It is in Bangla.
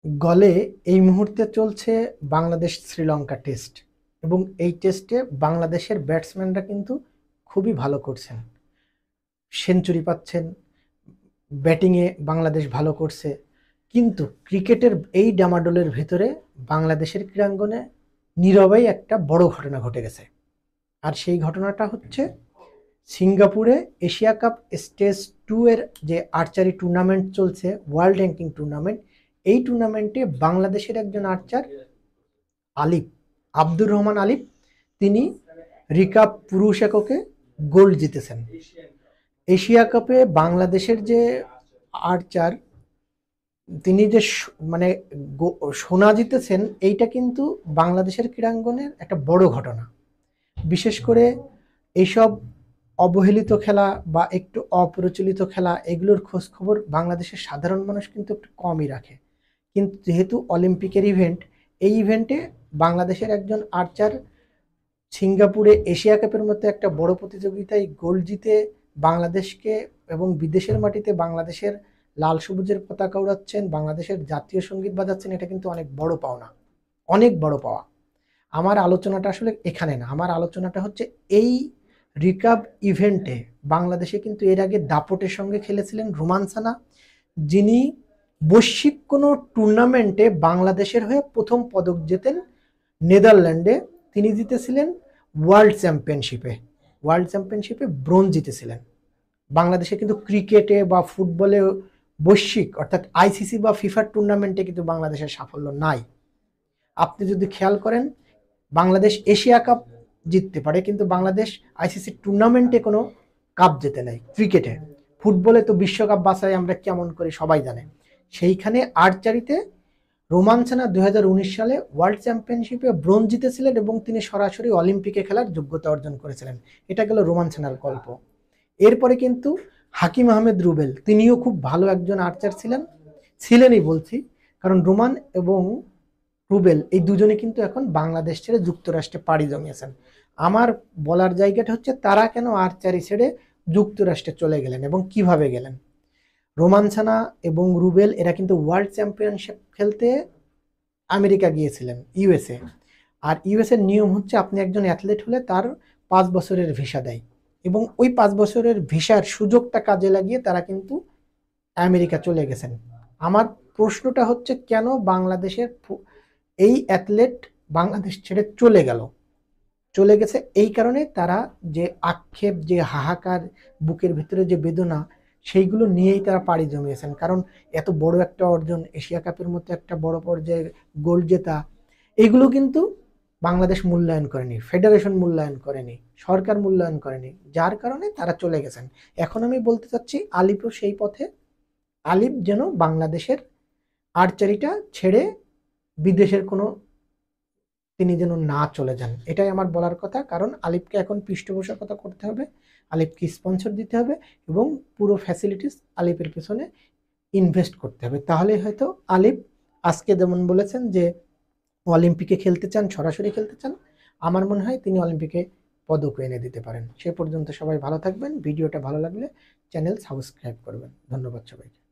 গলে এই মুহূর্তে চলছে বাংলাদেশ শ্রীলঙ্কা টেস্ট এবং এই টেস্টে বাংলাদেশের ব্যাটসম্যানরা কিন্তু খুবই ভালো করছেন, সেঞ্চুরি পাচ্ছেন, ব্যাটিংয়ে বাংলাদেশ ভালো করছে। কিন্তু ক্রিকেটের এই ডামাডোলের ভেতরে বাংলাদেশের ক্রীড়াঙ্গনে নীরবেই একটা বড় ঘটনা ঘটে গেছে। আর সেই ঘটনাটা হচ্ছে সিঙ্গাপুরে এশিয়া কাপ স্টেজ 2 এর যে আর্চারি টুর্নামেন্ট চলছে, ওয়ার্ল্ড র্যাঙ্কিং টুর্নামেন্ট। এই টুর্নামেন্টে বাংলাদেশের একজন আর্চার আলিফ, আব্দুর রহমান আলিফ, তিনি রিকাব পুরুষ এককে গোল্ড জিতেছেন। এশিয়া কাপে বাংলাদেশের যে আর্চার, তিনি যে মানে সোনা জিতেছেন, এইটা কিন্তু বাংলাদেশের ক্রীড়াঙ্গনের একটা বড় ঘটনা। বিশেষ করে এইসব অবহেলিত খেলা বা একটু অপ্রচলিত খেলা, এগুলোর খোঁজ খবর বাংলাদেশের সাধারণ মানুষ কিন্তু একটু কমই রাখে। কিন্তু যেহেতু অলিম্পিকের ইভেন্ট, এই ইভেন্টে বাংলাদেশের একজন আর্চার সিঙ্গাপুরে এশিয়া কাপের মতো একটা বড় প্রতিযোগিতায় গোল্ড জিতে বাংলাদেশকে এবং বিদেশের মাটিতে বাংলাদেশের লাল সবুজের পতাকা উড়াচ্ছেন, বাংলাদেশের জাতীয় সঙ্গীত বাজাচ্ছেন, এটা কিন্তু অনেক বড় পাওনা, অনেক বড় পাওয়া। আমার আলোচনাটা আসলে এখানে না, আমার আলোচনাটা হচ্ছে এই রিকাব ইভেন্টে বাংলাদেশে কিন্তু এর আগে দাপটের সঙ্গে খেলেছিলেন রোমান সানা, যিনি বৈশ্বিক কোনো টুর্নামেন্টে বাংলাদেশের হয়ে প্রথম পদক জেতেন নেদারল্যান্ডে। তিনি জিতেছিলেন ওয়ার্ল্ড চ্যাম্পিয়নশিপে ব্রোঞ্জ জিতেছিলেন। বাংলাদেশে কিন্তু ক্রিকেটে বা ফুটবলে বৈশ্বিক অর্থাৎ আইসিসি বা ফিফার টুর্নামেন্টে কিন্তু বাংলাদেশের সাফল্য নাই। আপনি যদি খেয়াল করেন, বাংলাদেশ এশিয়া কাপ জিততে পারে কিন্তু বাংলাদেশ আইসিসি টুর্নামেন্টে কোনো কাপ জেতে নাই। ক্রিকেটে, ফুটবলে তো বিশ্বকাপ বাছাই আমরা কেমন করে সবাই জানে। সেইখানে আর্চারিতে রোমান সানা 2019 সালে ওয়ার্ল্ড চ্যাম্পিয়নশিপে ব্রোঞ্জ জিতেছিলেন এবং তিনি সরাসরি অলিম্পিকে খেলার যোগ্যতা অর্জন করেছিলেন। এটা গেল রোমান সানার গল্প। এরপরে কিন্তু হাকিম আহমেদ রুবেল, তিনিও খুব ভালো একজন আর্চার ছিলেনই বলছি, কারণ রোমান এবং রুবেল এই দুজনে কিন্তু এখন বাংলাদেশ ছেড়ে যুক্তরাষ্ট্রে পাড়ি জমিয়েছেন। আমার বলার জায়গাটা হচ্ছে তারা কেন আর্চারি ছেড়ে যুক্তরাষ্ট্রে চলে গেলেন এবং কিভাবে গেলেন। রোমান সানা এবং রুবেল এরা কিন্তু ওয়ার্ল্ড চ্যাম্পিয়নশিপ খেলতে আমেরিকা গিয়েছিলেন, ইউএসএ। আর ইউএসএর নিয়ম হচ্ছে আপনি একজন অ্যাথলেট হলে তার 5 বছরের ভিসা দেয় এবং ওই 5 বছরের ভিসার সুযোগটা কাজে লাগিয়ে তারা কিন্তু আমেরিকা চলে গেছেন। আমার প্রশ্নটা হচ্ছে কেন বাংলাদেশের এই অ্যাথলেট বাংলাদেশ ছেড়ে চলে গেছে। এই কারণে তারা যে আক্ষেপ, যে হাহাকার, বুকের ভিতরে যে বেদনা, সেইগুলো নিয়েই তারা পাড়ি জমিয়েছেন। কারণ এত বড় একটা অর্জন, এশিয়া কাপের মতো একটা বড় পর্যায়ে গোল্ড জেতা, এগুলো কিন্তু বাংলাদেশ মূল্যায়ন করেনি, ফেডারেশন মূল্যায়ন করেনি, সরকার মূল্যায়ন করেনি, যার কারণে তারা চলে গেছেন। এখন আমি বলতে চাচ্ছি আলিফও সেই পথে। আলিফ যেন বাংলাদেশের আর্চারিটা ছেড়ে বিদেশের কোনো, তিনি যেন না চলে যান, এটাই আমার বলার কথা। কারণ আলিফকে এখন পৃষ্ঠপোষকতা করতে হবে, আলিফকে স্পন্সর দিতে হবে এবং পুরো ফ্যাসিলিটিস আলিফের পেছনে ইনভেস্ট করতে হবে। তাহলেই হয়তো আলিফ আজকে যেমন বলেছেন যে অলিম্পিকে খেলতে চান, সরাসরি খেলতে চান, আমার মনে হয় তিনি অলিম্পিকে পদক এনে দিতে পারেন। সে পর্যন্ত সবাই ভালো থাকবেন। ভিডিওটা ভালো লাগলে চ্যানেল সাবস্ক্রাইব করবেন। ধন্যবাদ সবাইকে।